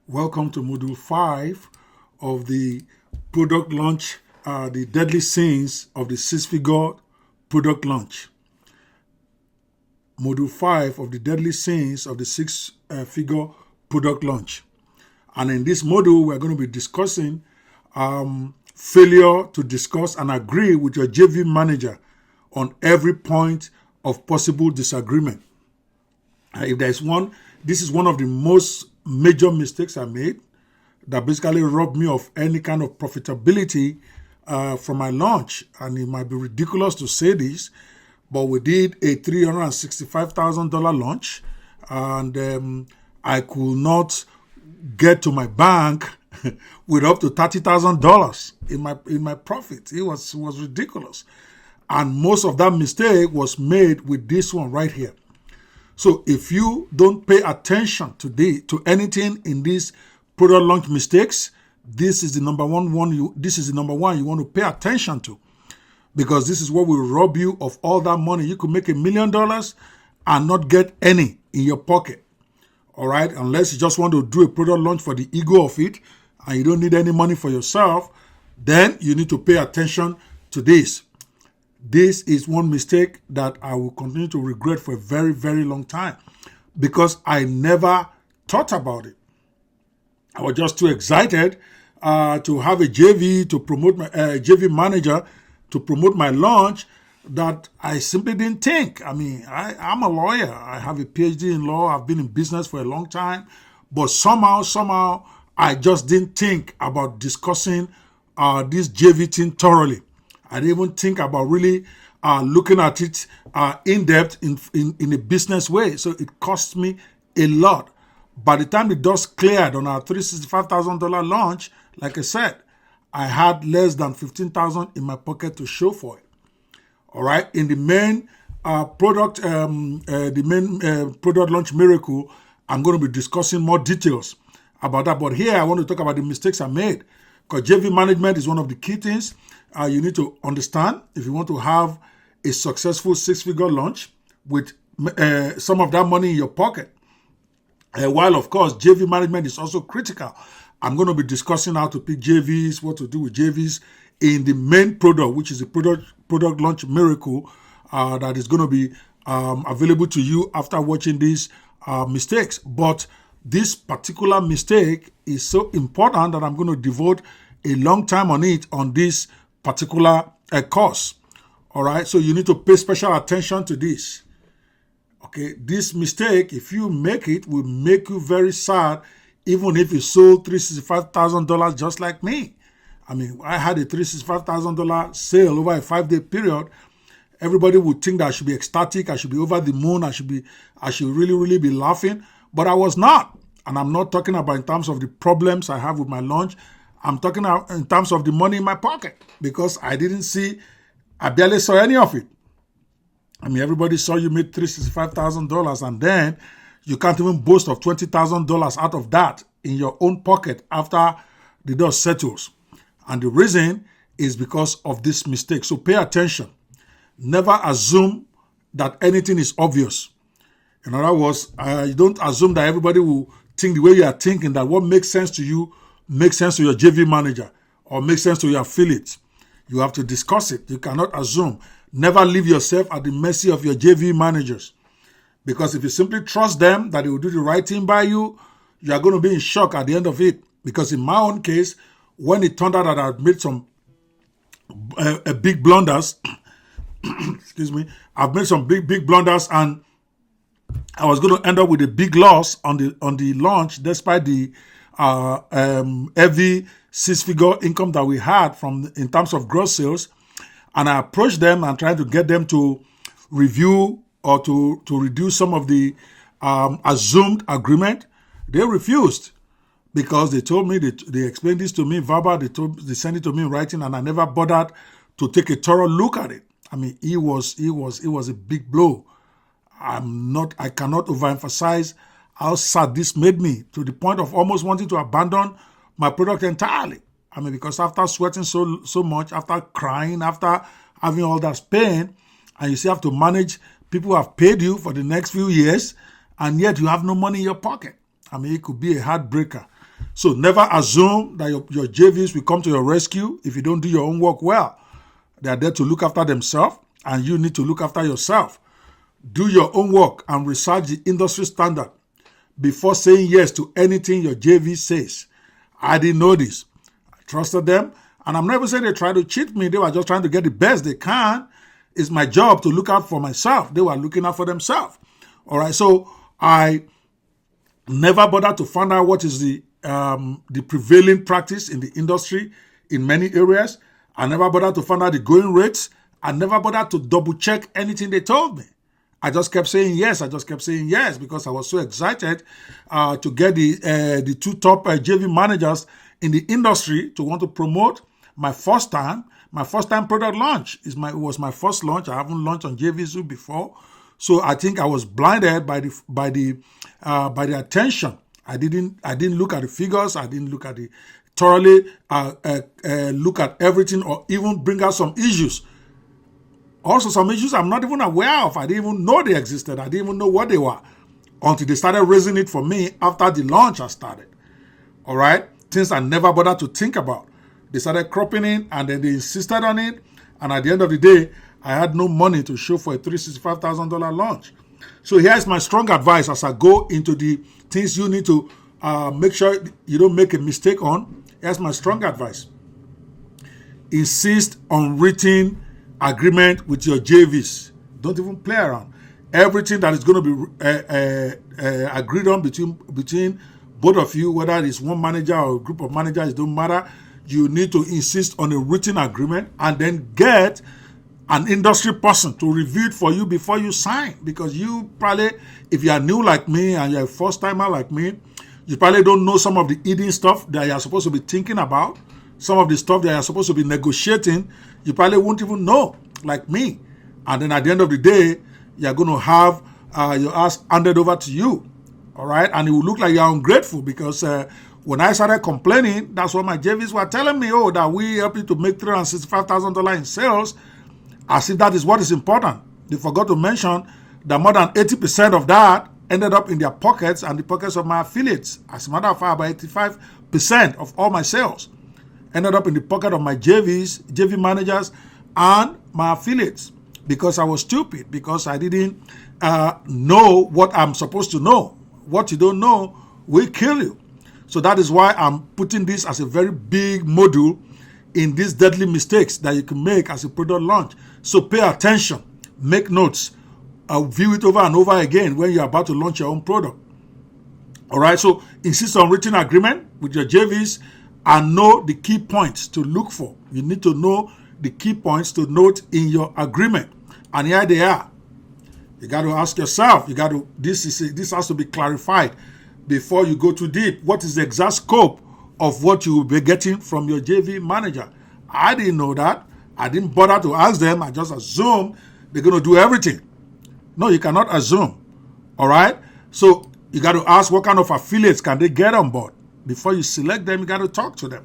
Welcome to Module 5 of the product launch, the deadly sins of the six-figure product launch. Module 5 of the deadly sins of the six-figure product launch. And in this module, we're going to be discussing failure to discuss and agree with your JV manager on every point of possible disagreement. If there's one, this is one of the most major mistakes I made that basically robbed me of any kind of profitability from my launch. And it might be ridiculous to say this, but we did a $365,000 launch, and I could not get to my bank with up to $30,000 in my profit. It was ridiculous, and most of that mistake was made with this one right here. So if you don't pay attention to anything in these product launch mistakes, this is the number one you want to pay attention to, because this is what will rob you of all that money. You could make $1 million and not get any in your pocket. All right, unless you just want to do a product launch for the ego of it and you don't need any money for yourself, then you need to pay attention to this. This is one mistake that I will continue to regret for a very, very long time, because I never thought about it. I was just too excited to have a JV to promote my JV manager to promote my launch that I simply didn't think. I mean, I'm a lawyer. I have a PhD in law. I've been in business for a long time, but somehow I just didn't think about discussing this JV thing thoroughly. I didn't even think about really looking at it in depth in a business way. So it cost me a lot. By the time the dust cleared on our $365,000 launch, like I said, I had less than $15,000 in my pocket to show for it. All right. In the main product launch miracle, I'm going to be discussing more details about that. But here I want to talk about the mistakes I made, because JV management is one of the key things you need to understand if you want to have a successful six-figure launch with some of that money in your pocket. While, of course, JV management is also critical. I'm going to be discussing how to pick JVs, what to do with JVs in the main product, which is the product launch miracle that is going to be available to you after watching these mistakes. But this particular mistake is so important that I'm going to devote a long time on it on this particular course. All right, so you need to pay special attention to this. Okay, this mistake, if you make it, will make you very sad, even if you sold $365,000 just like me. I mean, I had a $365,000 sale over a 5-day period. Everybody would think that I should be ecstatic, I should be over the moon, I should really be laughing, but I was not. And I'm not talking about in terms of the problems I have with my launch. I'm talking in terms of the money in my pocket, because I barely saw any of it. I mean, everybody saw you made $365,000, and then you can't even boast of $20,000 out of that in your own pocket after the dust settles. And the reason is because of this mistake. So pay attention. Never assume that anything is obvious. In other words, you don't assume that everybody will think the way you are thinking, that what makes sense to you makes sense to your JV manager or makes sense to your affiliates. You have to discuss it. You cannot assume. Never leave yourself at the mercy of your JV managers, because if you simply trust them that they will do the right thing by you, you are going to be in shock at the end of it. Because in my own case, when it turned out that I had made some big blunders, excuse me, I've made some big blunders, and I was going to end up with a big loss on the launch, despite the heavy six-figure income that we had in terms of gross sales. And I approached them and tried to get them to review or to reduce some of the assumed agreement. They refused, because they told me, they explained this to me verbal, they sent it to me in writing, and I never bothered to take a thorough look at it. I mean, it was a big blow. I cannot overemphasize how sad this made me, to the point of almost wanting to abandon my product entirely. I mean, because after sweating so much, after crying, after having all that pain, and you still have to manage people who have paid you for the next few years, and yet you have no money in your pocket. I mean, it could be a heartbreaker. So never assume that your JVs will come to your rescue if you don't do your own work well. They are there to look after themselves, and you need to look after yourself. Do your own work and research the industry standard before saying yes to anything your JV says. I didn't know this. I trusted them, and I'm never saying they tried to cheat me. They were just trying to get the best they can. It's my job to look out for myself. They were looking out for themselves. All right, so I never bothered to find out what is the prevailing practice in the industry in many areas. I never bothered to find out the going rates. I never bothered to double check anything they told me. I just kept saying yes. I just kept saying yes because I was so excited to get the two top JV managers in the industry to want to promote my first time product launch. It was my first launch. I haven't launched on JVZoo before, so I think I was blinded by the attention. I didn't look at the figures. I didn't look at the thoroughly look at everything, or even bring out some issues. Also, some issues I'm not even aware of. I didn't even know they existed. I didn't even know what they were until they started raising it for me after the launch has started. All right? Things I never bothered to think about. They started cropping in, and then they insisted on it. And at the end of the day, I had no money to show for a $365,000 launch. So here's my strong advice as I go into the things you need to make sure you don't make a mistake on. Here's my strong advice. Insist on written agreement with your JVs. Don't even play around. Everything that is going to be agreed on between both of you, whether it's one manager or a group of managers, it don't matter. You need to insist on a written agreement and then get an industry person to review it for you before you sign. Because you probably, if you are new like me and you're a first timer like me, you probably don't know some of the hidden stuff that you're supposed to be thinking about. Some of the stuff that you're supposed to be negotiating, you probably won't even know, like me. And then at the end of the day, you're going to have your ass handed over to you. All right? And it will look like you're ungrateful because when I started complaining, that's what my JVs were telling me, that we help you to make $365,000 in sales, as if that is what is important. They forgot to mention that more than 80% of that ended up in their pockets and the pockets of my affiliates. As a matter of fact, about 85% of all my sales ended up in the pocket of my JVs, JV managers, and my affiliates, because I was stupid, because I didn't know what I'm supposed to know. What you don't know will kill you. So that is why I'm putting this as a very big module in these deadly mistakes that you can make as a product launch. So pay attention, make notes, view it over and over again when you're about to launch your own product. All right, so insist on written agreement with your JVs and know the key points to look for. You need to know the key points to note in your agreement. And here they are. You got to ask yourself, this has to be clarified before you go too deep. What is the exact scope of what you will be getting from your JV manager? I didn't know that. I didn't bother to ask them. I just assumed they're going to do everything. No, you cannot assume. All right? So you got to ask what kind of affiliates can they get on board. Before you select them, you got to talk to them.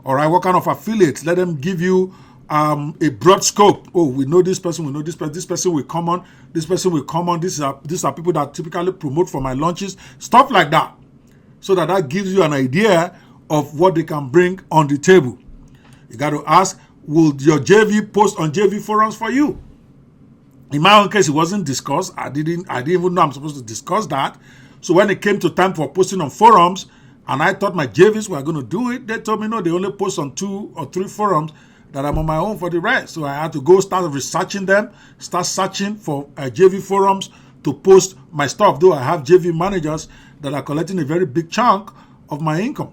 All right? What kind of affiliates? Let them give you a broad scope. Oh, we know this person, we know this person. This person will come on. This person will come on. These are people that typically promote for my launches. Stuff like that. So that gives you an idea of what they can bring on the table. You got to ask, will your JV post on JV forums for you? In my own case, it wasn't discussed. I didn't even know I'm supposed to discuss that. So when it came to time for posting on forums, and I thought my JVs were going to do it, they told me no, they only post on 2 or 3 forums, that I'm on my own for the rest. So I had to go start researching them, start searching for JV forums to post my stuff, though I have JV managers that are collecting a very big chunk of my income.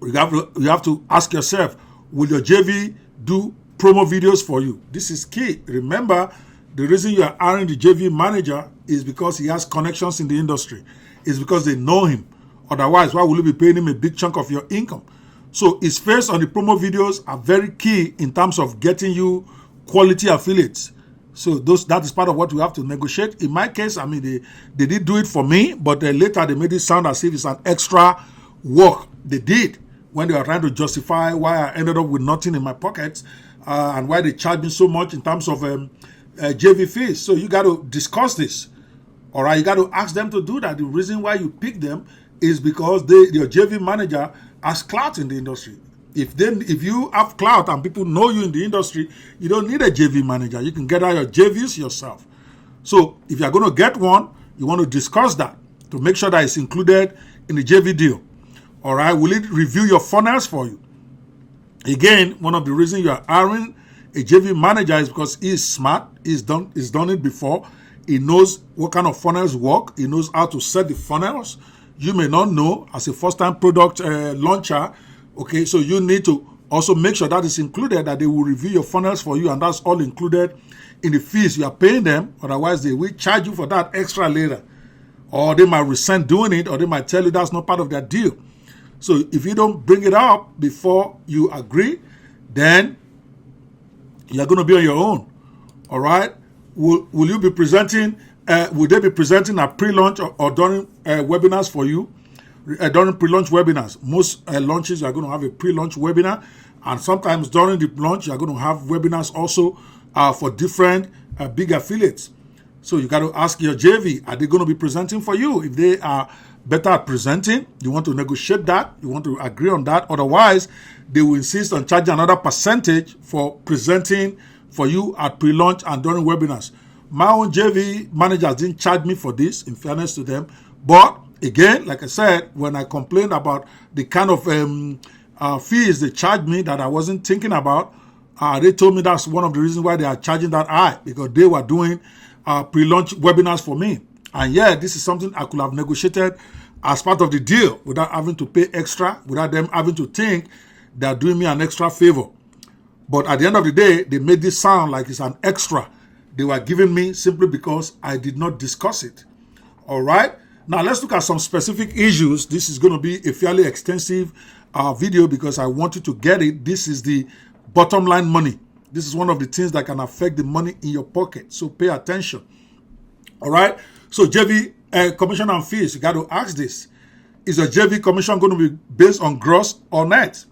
You have to ask yourself, will your JV do promo videos for you? This is key. Remember, the reason you are hiring the JV manager is because he has connections in the industry. It's because they know him. Otherwise, why will you be paying him a big chunk of your income? So his face on the promo videos are very key in terms of getting you quality affiliates. So that is part of what we have to negotiate. In my case, I mean, they did do it for me, but later they made it sound as if it's an extra work they did when they were trying to justify why I ended up with nothing in my pockets and why they charged me so much in terms of JV fees. So you got to discuss this. All right, you got to ask them to do that. The reason why you pick them is because your JV manager has clout in the industry. If you have clout and people know you in the industry, you don't need a JV manager. You can get out your JVs yourself. So if you're going to get one, you want to discuss that to make sure that it's included in the JV deal. All right, will it review your funnels for you? Again, one of the reasons you are hiring a JV manager is because he is smart. He's done it before. He knows what kind of funnels work. He knows how to set the funnels. You may not know as a first-time product launcher. Okay, so you need to also make sure that is included, that they will review your funnels for you, and that's all included in the fees you are paying them. Otherwise, they will charge you for that extra later. Or they might resent doing it, or they might tell you that's not part of their deal. So if you don't bring it up before you agree, then you're going to be on your own. All right? Will you be presenting, will they be presenting at pre-launch or during webinars for you? During pre-launch webinars, most launches are going to have a pre-launch webinar, and sometimes during the launch, you're going to have webinars also for different big affiliates. So you got to ask your JV, are they going to be presenting for you? If they are better at presenting, you want to negotiate that, you want to agree on that. Otherwise, they will insist on charging another percentage for presenting for you at pre-launch and during webinars. My own JV managers didn't charge me for this, in fairness to them, but again, like I said, when I complained about the kind of fees they charged me that I wasn't thinking about, they told me that's one of the reasons why they are charging that high, because they were doing pre-launch webinars for me. And yeah, this is something I could have negotiated as part of the deal without having to pay extra, without them having to think they're doing me an extra favor. But at the end of the day, they made this sound like it's an extra they were giving me simply because I did not discuss it. All right? Now, let's look at some specific issues. This is going to be a fairly extensive video because I want you to get it. This is the bottom line money. This is one of the things that can affect the money in your pocket. So pay attention. All right? So JV commission and fees, you got to ask this. Is your JV commission going to be based on gross or net?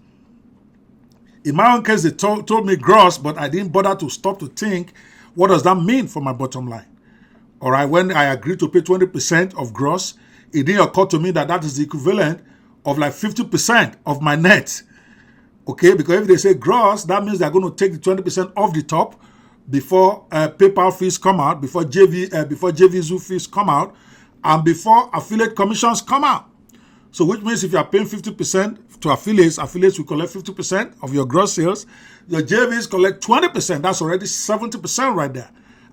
In my own case, they told me gross, but I didn't bother to stop to think, what does that mean for my bottom line? All right, when I agreed to pay 20% of gross, it didn't occur to me that that is the equivalent of like 50% of my net. Okay, because if they say gross, that means they're going to take the 20% off the top before PayPal fees come out, before JV Zoo fees come out, and before affiliate commissions come out. So which means if you are paying 50% to affiliates will collect 50% of your gross sales. Your JVs collect 20%. That's already 70% right there.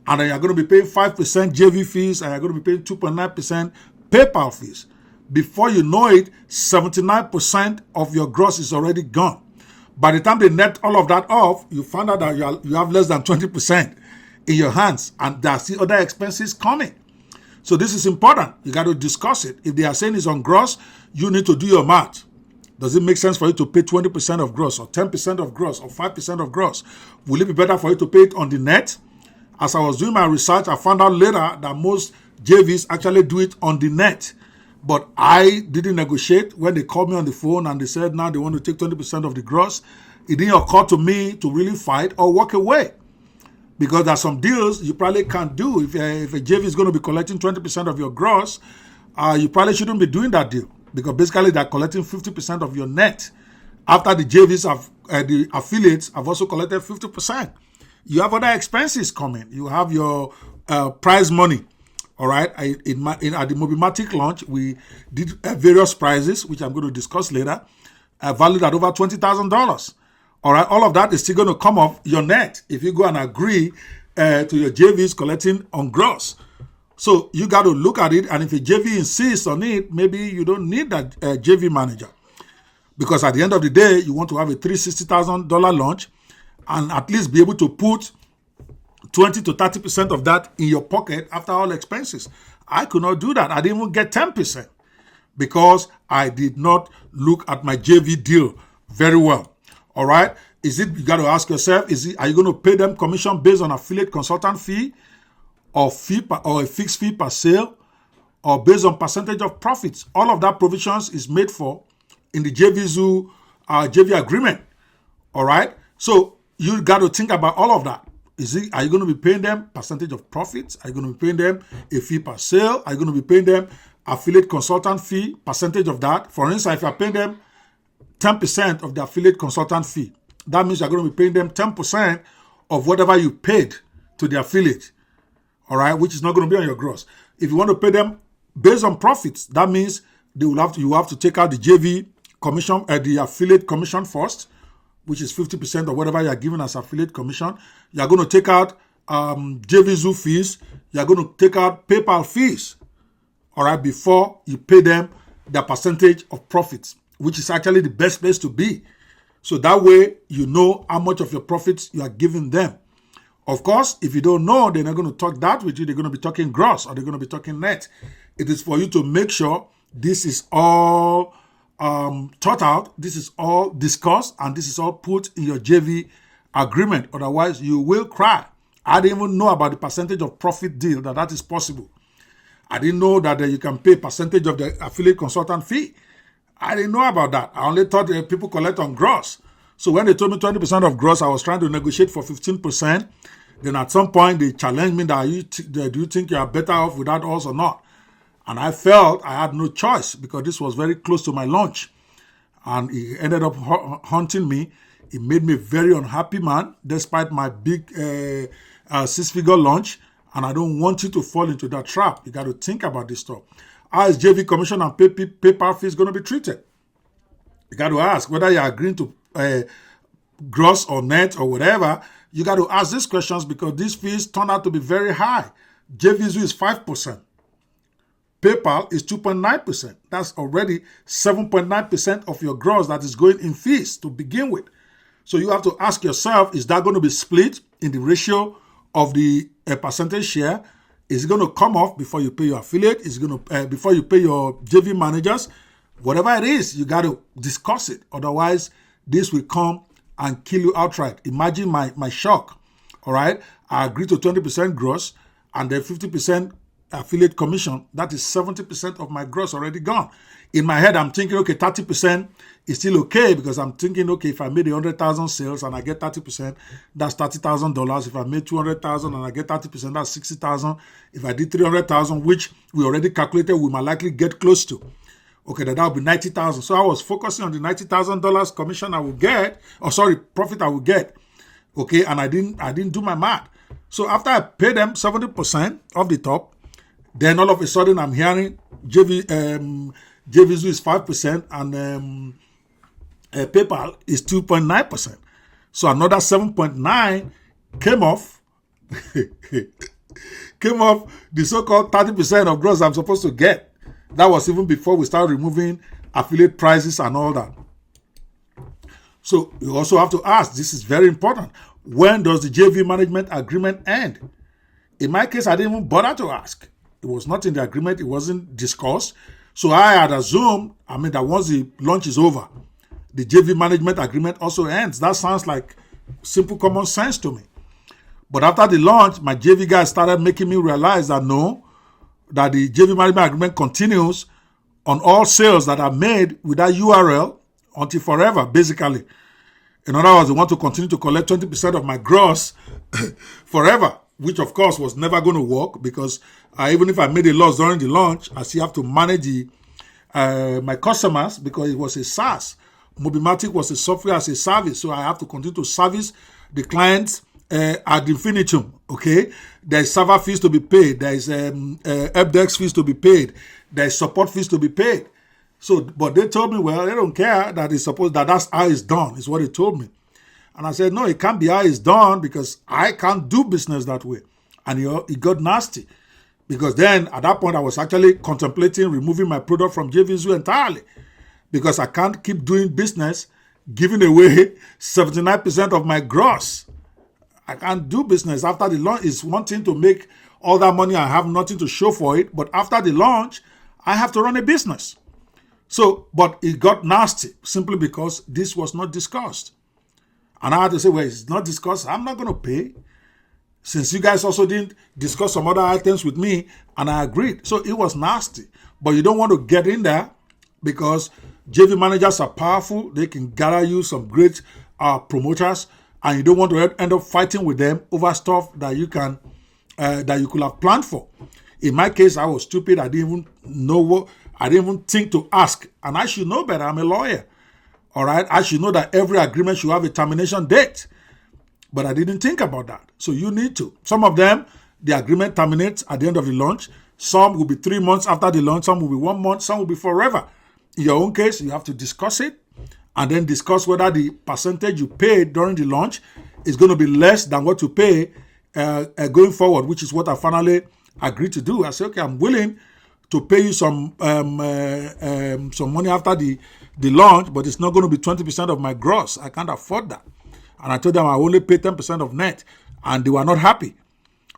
And then you're going to be paying 5% JV fees, and you're going to be paying 2.9% PayPal fees. Before you know it, 79% of your gross is already gone. By the time they net all of that off, you find out that you have less than 20% in your hands, and there's the other expenses coming. So this is important. You got to discuss it. If they are saying it's on gross, you need to do your math. Does it make sense for you to pay 20% of gross, or 10% of gross, or 5% of gross? Will it be better for you to pay it on the net? As I was doing my research, I found out later that most JVs actually do it on the net. But I didn't negotiate. When they called me on the phone and they said now they want to take 20% of the gross, it didn't occur to me to really fight or walk away. Because there are some deals you probably can't do. If a JV is going to be collecting 20% of your gross, you probably shouldn't be doing that deal. Because basically they're collecting 50% of your net. After the JVs the affiliates have also collected 50%. You have other expenses coming. You have your prize money. All right. At the Mobimatic launch, we did various prizes, which I'm going to discuss later, valued at over $20,000. All right. All of that is still going to come off your net if you go and agree to your JVs collecting on gross. So you got to look at it. And if a JV insists on it, maybe you don't need that JV manager. Because at the end of the day, you want to have a $360,000 launch and at least be able to put 20 to 30% of that in your pocket after all expenses. I could not do that. I didn't even get 10% because I did not look at my JV deal very well. All right. You got to ask yourself, are you going to pay them commission based on affiliate consultant fee or a fixed fee per sale or based on percentage of profits? All of that provisions is made for in the JV Zoo JV agreement. All right. So you got to think about all of that. Are you going to be paying them percentage of profits? Are you going to be paying them a fee per sale? Are you going to be paying them affiliate consultant fee, percentage of that. For instance, if you're paying them 10% of the affiliate consultant fee, that means you're going to be paying them 10% of whatever you paid to the affiliate, all right, which is not going to be on your gross. If you want to pay them based on profits, that means you have to take out the JV commission, the affiliate commission first, which is 50% of whatever you are given as affiliate commission. You are going to take out JV Zoo fees. You are going to take out PayPal fees, all right, before you pay them the percentage of profits, which is actually the best place to be. So that way, you know how much of your profits you are giving them. Of course, if you don't know, they're not going to talk that with you. They're going to be talking gross or they're going to be talking net. It is for you to make sure this is all thought out, this is all discussed, and this is all put in your JV agreement. Otherwise, you will cry. I didn't even know about the percentage of profit deal that is possible. I didn't know that you can pay percentage of the affiliate consultant fee. I didn't know about that. I only thought people collect on gross. So when they told me 20% of gross, I was trying to negotiate for 15%. Then at some point, they challenged me that do you think you are better off without us or not? And I felt I had no choice because this was very close to my launch. And he ended up haunting me. It made me a very unhappy man, despite my big 6-figure launch. And I don't want you to fall into that trap. You got to think about this stuff. How is JV commission and PayPal fees going to be treated? You got to ask whether you're agreeing to gross or net or whatever. You got to ask these questions because these fees turn out to be very high. JVZoo is 5%. PayPal is 2.9%. That's already 7.9% of your gross that is going in fees to begin with. So you have to ask yourself, is that going to be split in the ratio of the percentage share? Is it going to come off before you pay your affiliate? Is it going to before you pay your JV managers? Whatever it is, you got to discuss it. Otherwise, this will come and kill you outright. Imagine my shock. All right, I agree to 20% gross and then 50% affiliate commission. That is 70% of my gross already gone. In my head, I'm thinking, okay, 30% is still okay because I'm thinking, okay, if I made 100,000 sales and I get 30%, that's $30,000. If I made 200,000 and I get 30%, that's 60,000. If I did 300,000, which we already calculated, we might likely get close to. Okay, that would be 90,000. So I was focusing on the $90,000 commission I would get, profit I would get. Okay, and I didn't do my math. So after I paid them 70% of the top, then all of a sudden I'm hearing JVZoo is 5% and PayPal is 2.9%. So another 7.9 came off the so-called 30% of gross I'm supposed to get. That was even before we started removing affiliate prices and all that. So you also have to ask, this is very important, when does the JV management agreement end? In my case, I didn't even bother to ask. It was not in the agreement. It wasn't discussed. So I had assumed, that once the launch is over, the JV management agreement also ends. That sounds like simple common sense to me. But after the launch, my JV guys started making me realize that that the JV management agreement continues on all sales that are made with that URL until forever, basically. In other words, they want to continue to collect 20% of my gross forever, which of course was never going to work because even if I made a loss during the launch, I still have to manage my customers because it was a SaaS. Mobimatic was a software as a service, so I have to continue to service the clients ad infinitum. Okay, there's server fees to be paid, there's helpdesk fees to be paid, there's support fees to be paid. So, but they told me, well, they don't care that it's supposed that's how it's done, is what they told me. And I said, no, it can't be how it's done because I can't do business that way. And it got nasty because then at that point I was actually contemplating removing my product from JVZoo entirely because I can't keep doing business giving away 79% of my gross. I can't do business after the launch. It's one thing to make all that money and have nothing to show for it, but after the launch, I have to run a business. So, but it got nasty simply because this was not discussed. And I had to say, well, it's not discussed. I'm not going to pay. Since you guys also didn't discuss some other items with me, and I agreed. So it was nasty. But you don't want to get in there because JV managers are powerful. They can gather you some great promoters, and you don't want to end up fighting with them over stuff that you could have planned for. In my case, I was stupid. I didn't even know what, I didn't even think to ask. And I should know better. I'm a lawyer. All right. I should know that every agreement should have a termination date. But I didn't think about that. So you need to. Some of them, the agreement terminates at the end of the launch. Some will be 3 months after the launch. Some will be 1 month. Some will be forever. In your own case, you have to discuss it and then discuss whether the percentage you paid during the launch is going to be less than what you pay going forward, which is what I finally agreed to do. I said, okay, I'm willing to pay you some money after the launch, but it's not going to be 20% of my gross. I can't afford that. And I told them I only pay 10% of net, and they were not happy.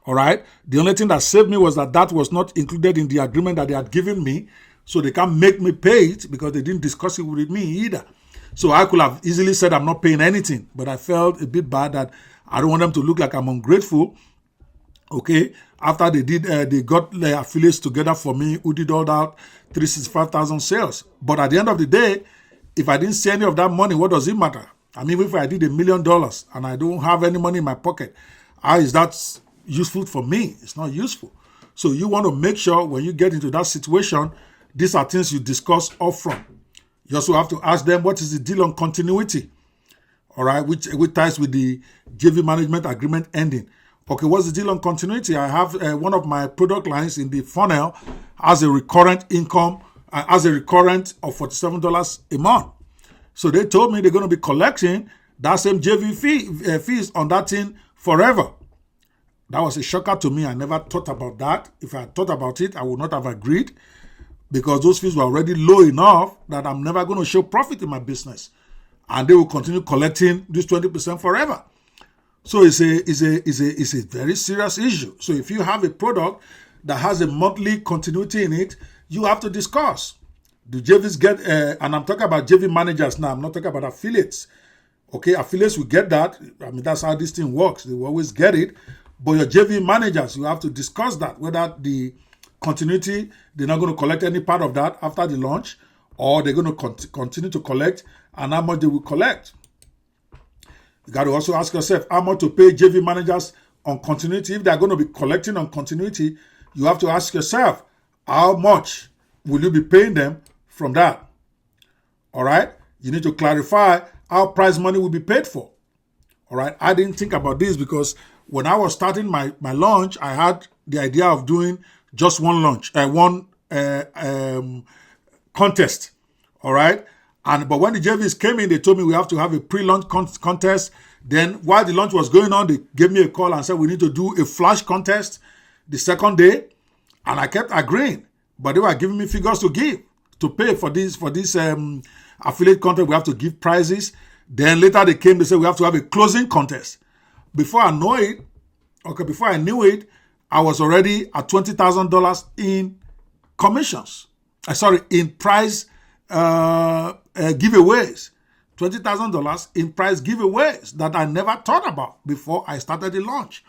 All right. The only thing that saved me was that was not included in the agreement that they had given me, so they can't make me pay it because they didn't discuss it with me either. So I could have easily said I'm not paying anything, but I felt a bit bad that I don't want them to look like I'm ungrateful. Okay, after they got the affiliates together for me who did all that 365,000 sales. But at the end of the day, if I didn't see any of that money, what does it matter? I mean, if I did $1 million and I don't have any money in my pocket, how is that useful for me? It's not useful. So you want to make sure when you get into that situation, these are things you discuss upfront. You also have to ask them, what is the deal on continuity? All right, which ties with the JV management agreement ending. Okay, what's the deal on continuity? I have one of my product lines in the funnel has a recurrent income, has a recurrent of $47 a month. So they told me they're going to be collecting that same JV fees on that thing forever. That was a shocker to me. I never thought about that. If I had thought about it, I would not have agreed, because those fees were already low enough that I'm never going to show profit in my business. And they will continue collecting this 20% forever. So it's a very serious issue. So if you have a product that has a monthly continuity in it, you have to discuss. Do JVs get, and I'm talking about JV managers now, I'm not talking about affiliates. Okay, affiliates will get that. I mean, that's how this thing works. They will always get it. But your JV managers, you have to discuss that, whether the continuity, they're not going to collect any part of that after the launch, or they're going to continue to collect, and how much they will collect. You got to also ask yourself how much to pay JV managers on continuity. If they're going to be collecting on continuity, you have to ask yourself, how much will you be paying them from that? All right? You need to clarify how prize money will be paid for. All right? I didn't think about this because when I was starting my launch, I had the idea of doing just one launch, one contest. All right? But when the JVs came in, they told me we have to have a pre-launch contest. Then while the launch was going on, they gave me a call and said we need to do a flash contest the second day. And I kept agreeing. But they were giving me figures to pay for this affiliate content. We have to give prizes. Then later they said we have to have a closing contest. Before I knew it, I was already at $20,000 in commissions. In prize giveaways. $20,000 in prize giveaways that I never thought about before I started the launch.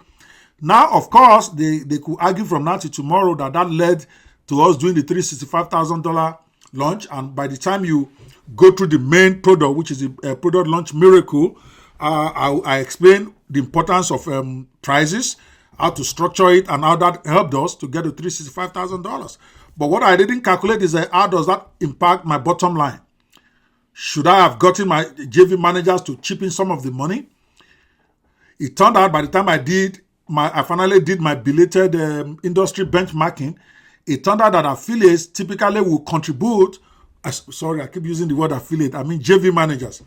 Now, of course, they could argue from now to tomorrow that led to us doing the $365,000 launch. And by the time you go through the main product, which is a product launch miracle, I explained the importance of prizes, how to structure it, and how that helped us to get to $365,000. But what I didn't calculate is how does that impact my bottom line? Should I have gotten my JV managers to chip in some of the money? It turned out by the time I finally did my belated industry benchmarking, it turned out that affiliates typically will contribute. I keep using the word affiliate. I mean JV managers.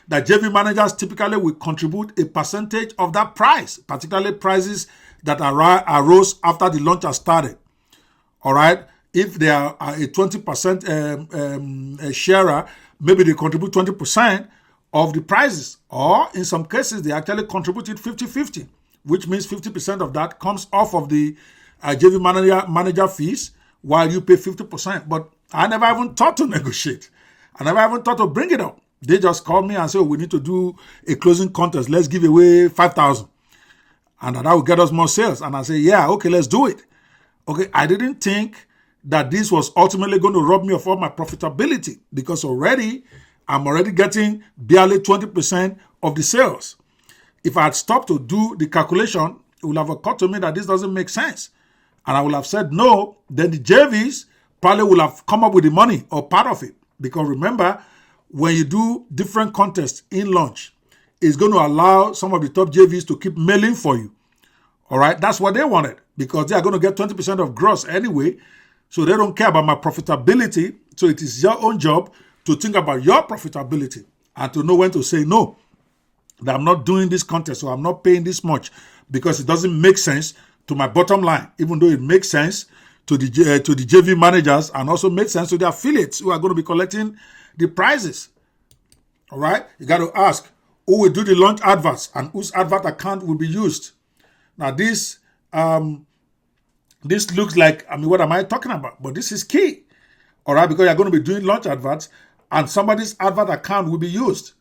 That JV managers typically will contribute a percentage of that price, particularly prices that arose after the launch has started. All right. If they are a 20% sharer, maybe they contribute 20% of the prices. Or in some cases, they actually contributed 50-50, which means 50% of that comes off of the JV manager fees while you pay 50%. But I never even thought to negotiate. I never even thought to bring it up. They just called me and said, we need to do a closing contest. Let's give away 5,000. And that will get us more sales. And I said, yeah, okay, let's do it. Okay, I didn't think that this was ultimately going to rob me of all my profitability, because I'm already getting barely 20% of the sales. If I had stopped to do the calculation, it would have occurred to me that this doesn't make sense. and I will have said no, then the JVs probably will have come up with the money or part of it. Because remember, when you do different contests in launch, it's going to allow some of the top JVs to keep mailing for you. All right, that's what they wanted, because they are going to get 20% of gross anyway. So they don't care about my profitability. So it is your own job to think about your profitability and to know when to say no, that I'm not doing this contest, or I'm not paying this much, because it doesn't make sense to my bottom line, even though it makes sense to the JV managers and also makes sense to the affiliates who are going to be collecting the prizes. All right, you got to ask who will do the launch adverts and whose advert account will be used. Now this looks like, what am I talking about? But this is key. All right, because you're going to be doing launch adverts and somebody's advert account will be used.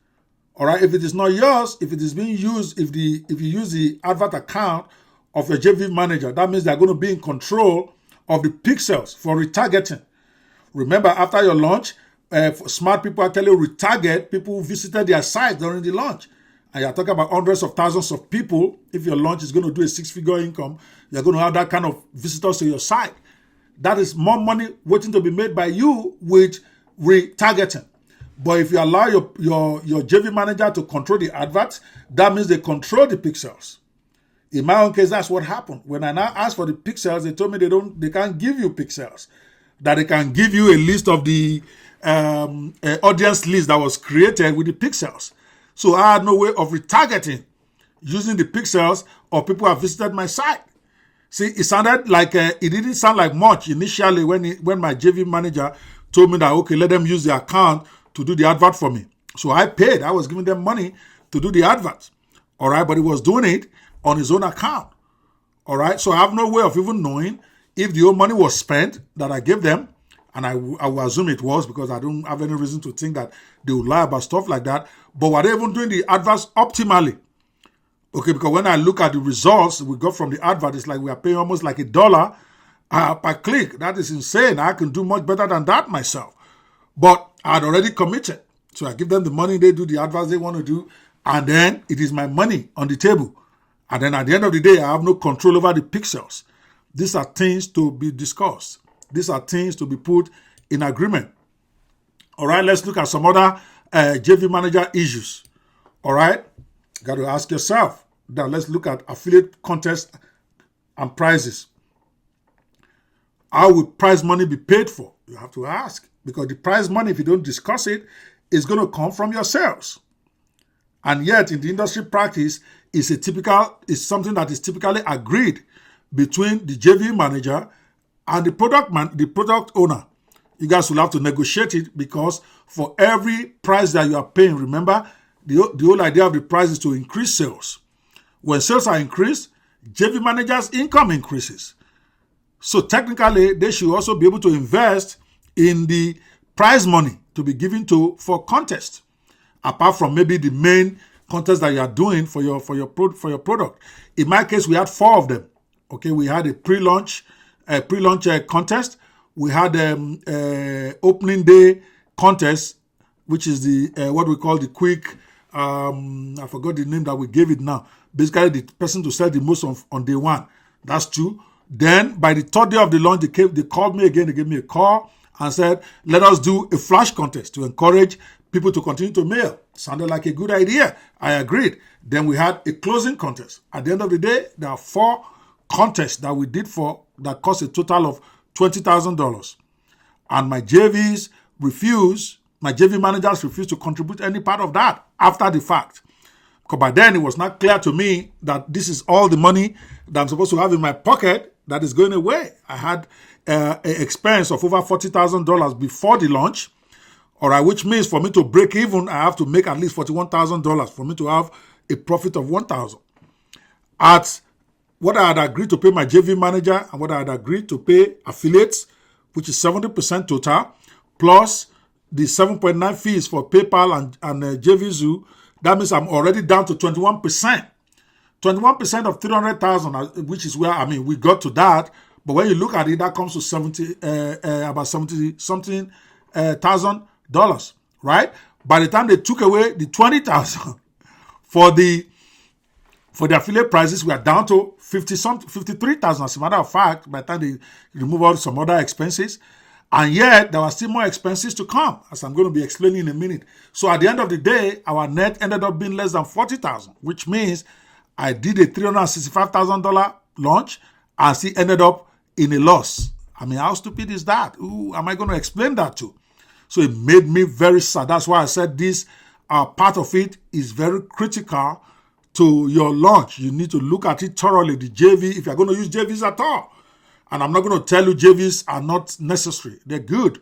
All right, if it is not yours, if it is being used, if you use the advert account of your JV manager, that means they're going to be in control of the pixels for retargeting. Remember, after your launch, smart people actually retarget people who visited their site during the launch. And you're talking about hundreds of thousands of people. If your launch is going to do a 6-figure income, you're going to have that kind of visitors to your site. That is more money waiting to be made by you with retargeting. But if you allow your JV manager to control the adverts, that means they control the pixels. In my own case, that's what happened. When I now asked for the pixels, they told me they can't give you pixels. That they can give you a list of the audience list that was created with the pixels. So I had no way of retargeting using the pixels of people who have visited my site. See, it sounded like it didn't sound like much initially when my JV manager told me that, okay, let them use the account to do the advert for me. So I paid. I was giving them money to do the advert. All right, but he was doing it on his own account. All right, so I have no way of even knowing if the whole money was spent that I gave them, and I will assume it was, because I don't have any reason to think that they would lie about stuff like that. But were they even doing the adverts optimally? Okay, because when I look at the results we got from the advert, it's like we are paying almost like $1 per click. That is insane. I can do much better than that myself. But I had already committed. So I give them the money, they do the adverts they want to do, and then it is my money on the table. And then at the end of the day, I have no control over the pixels. These are things to be discussed. These are things to be put in agreement. All right, let's look at some other JV manager issues. All right, you got to ask yourself. Now let's look at affiliate contests and prizes. How will prize money be paid for? You have to ask, because the prize money, if you don't discuss it, is going to come from your sales. And yet, in the industry practice, it's something that is typically agreed between the JV manager and the product owner. You guys will have to negotiate it, because for every price that you are paying, remember, the whole idea of the price is to increase sales. When sales are increased, JV manager's income increases. So technically, they should also be able to invest in the prize money to be given for contest, apart from maybe the main contest that you are doing for your product. In my case, we had 4 of them. Okay, we had a pre-launch contest. We had opening day contest, which is the what we call the quick. I forgot the name that we gave it now. Basically, the person to sell the most on day 1. That's 2. Then by the 3rd day of the launch, they called me again. They gave me a call and said, let us do a flash contest to encourage people to continue to mail. Sounded like a good idea. I agreed. Then we had a closing contest. At the end of the day, there are 4 contests that we did that cost a total of $20,000. And my JV managers refused to contribute any part of that after the fact. Because by then it was not clear to me that this is all the money that I'm supposed to have in my pocket that is going away. I had an expense of over $40,000 before the launch, all right, which means for me to break even, I have to make at least $41,000 for me to have a profit of $1,000. At what I had agreed to pay my JV manager and what I had agreed to pay affiliates, which is 70% total, plus the 7.9 fees for PayPal and JV Zoo, that means I'm already down to 21%. 21% of 300,000, which is where, we got to that. But when you look at it, that comes to about 70 something $1,000, right? By the time they took away the 20,000 for the For the affiliate prices, we are down to 53,000. As a matter of fact, by the time they remove all some other expenses, and yet there were still more expenses to come, as I'm going to be explaining in a minute. So at the end of the day, our net ended up being less than 40,000, which means I did a $365,000 launch and still ended up in a loss. I mean, how stupid is that? Who am I going to explain that to? So it made me very sad. That's why I said this part of it is very critical to your launch. You need to look at it thoroughly. The JV, if you're going to use JVs at all. And I'm not going to tell you JVs are not necessary. They're good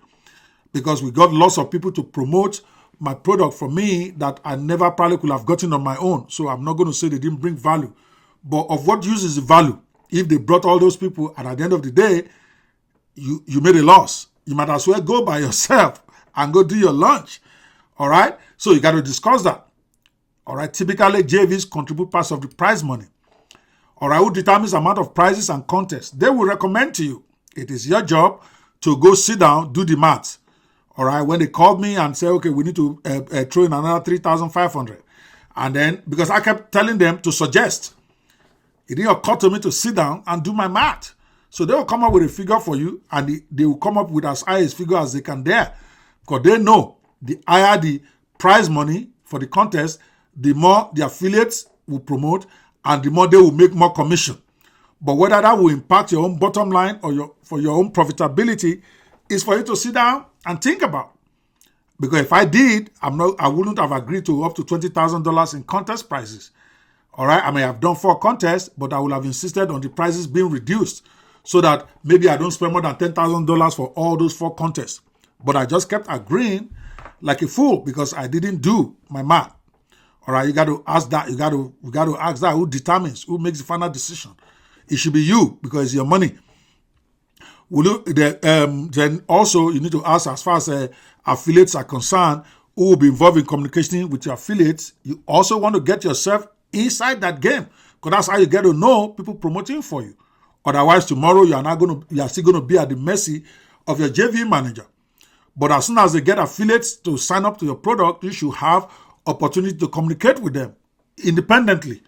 because we got lots of people to promote my product for me that I never probably could have gotten on my own. So I'm not going to say they didn't bring value. But of what use is the value if they brought all those people and at the end of the day, you made a loss? You might as well go by yourself and go do your launch. All right? So you got to discuss that. All right? Typically, JVs contribute parts of the prize money. All right, who determines the amount of prizes and contests? They will recommend to you. It is your job to go sit down, do the math. All right, when they called me and say, okay, we need to throw in another 3,500. And then, because I kept telling them to suggest, it didn't occur to me to sit down and do my math. So they will come up with a figure for you, and they will come up with as high a figure as they can dare. Because they know the higher the prize money for the contest, the more the affiliates will promote, and the more they will make more commission. But whether that will impact your own bottom line or for your own profitability is for you to sit down and think about. Because if I did, I wouldn't have agreed to up to $20,000 in contest prices. All right, I may have done 4 contests, but I would have insisted on the prices being reduced so that maybe I don't spend more than $10,000 for all those 4 contests. But I just kept agreeing like a fool because I didn't do my math. All right, you got to ask that. You got to ask that. Who determines? Who makes the final decision? It should be you because it's your money. Then also you need to ask, as far as affiliates are concerned, who will be involved in communication with your affiliates. You also want to get yourself inside that game because that's how you get to know people promoting for you. Otherwise, tomorrow you are still going to be at the mercy of your JV manager. But as soon as they get affiliates to sign up to your product, you should have opportunity to communicate with them independently.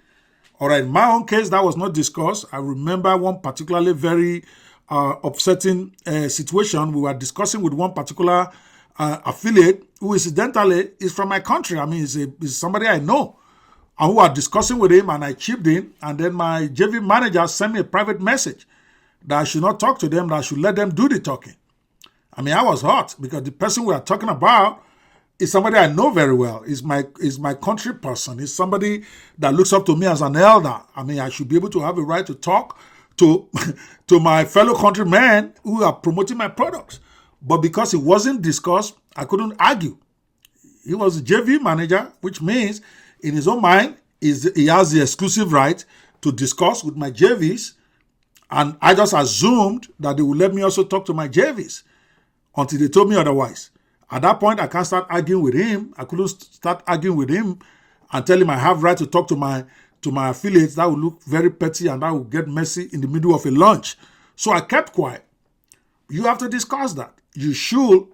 All right, in my own case, that was not discussed. I remember one particularly very upsetting situation. We were discussing with one particular affiliate who incidentally is from my country. I mean, he's somebody I know. And we were discussing with him and I chipped in. And then my JV manager sent me a private message that I should not talk to them, that I should let them do the talking. I mean, I was hot because the person we are talking about is somebody I know very well. Is my country person. Is somebody that looks up to me as an elder. I mean, I should be able to have a right to talk to my fellow countrymen who are promoting my products. But because it wasn't discussed, I couldn't argue. He was the JV manager, which means in his own mind, he has the exclusive right to discuss with my JVs. And I just assumed that they would let me also talk to my JVs until they told me otherwise. At that point, I can't start arguing with him. I couldn't start arguing with him and tell him I have right to talk to my affiliates. That would look very petty and that would get messy in the middle of a lunch. So I kept quiet. You have to discuss that. You should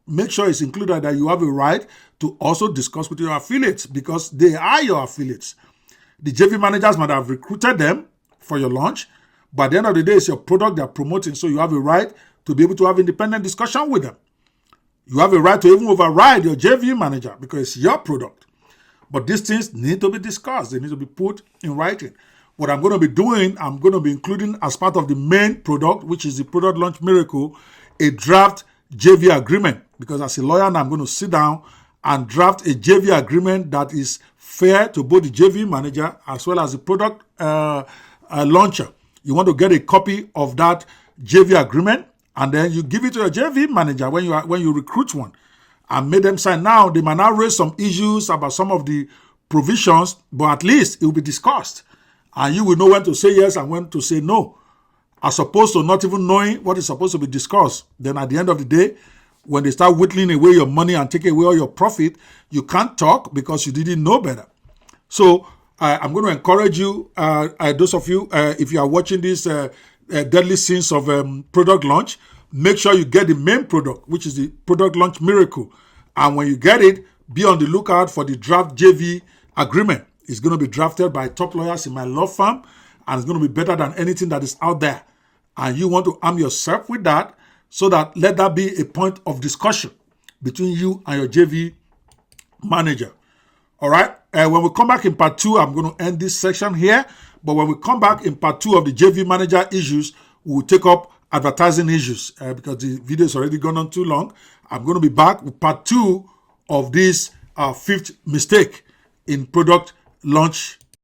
make sure it's included that you have a right to also discuss with your affiliates because they are your affiliates. The JV managers might have recruited them for your launch, but at the end of the day, it's your product they're promoting, so you have a right to be able to have independent discussion with them. You have a right to even override your JV manager because it's your product. But these things need to be discussed. They need to be put in writing. What I'm going to be doing, I'm going to be including as part of the main product, which is the product launch miracle, a draft JV agreement. Because as a lawyer, now I'm going to sit down and draft a JV agreement that is fair to both the JV manager as well as the product launcher. You want to get a copy of that JV agreement, and then you give it to your JV manager when you recruit one, and make them sign. Now they might now raise some issues about some of the provisions, but at least it will be discussed, and you will know when to say yes and when to say no, as opposed to not even knowing what is supposed to be discussed. Then at the end of the day, when they start whittling away your money and taking away all your profit, you can't talk because you didn't know better. So I'm going to encourage you, those of you, if you are watching this deadly scenes of product launch, make sure you get the main product, which is the product launch miracle. And when you get it, be on the lookout for the draft JV agreement. It's going to be drafted by top lawyers in my law firm, and it's going to be better than anything that is out there. And you want to arm yourself with that, so that let that be a point of discussion between you and your JV manager. All right. When we come back in part 2, I'm going to end this section here. But when we come back in part 2 of the JV manager issues, we'll take up advertising issues because the video has already gone on too long. I'm going to be back with part 2 of this 5th mistake in product launch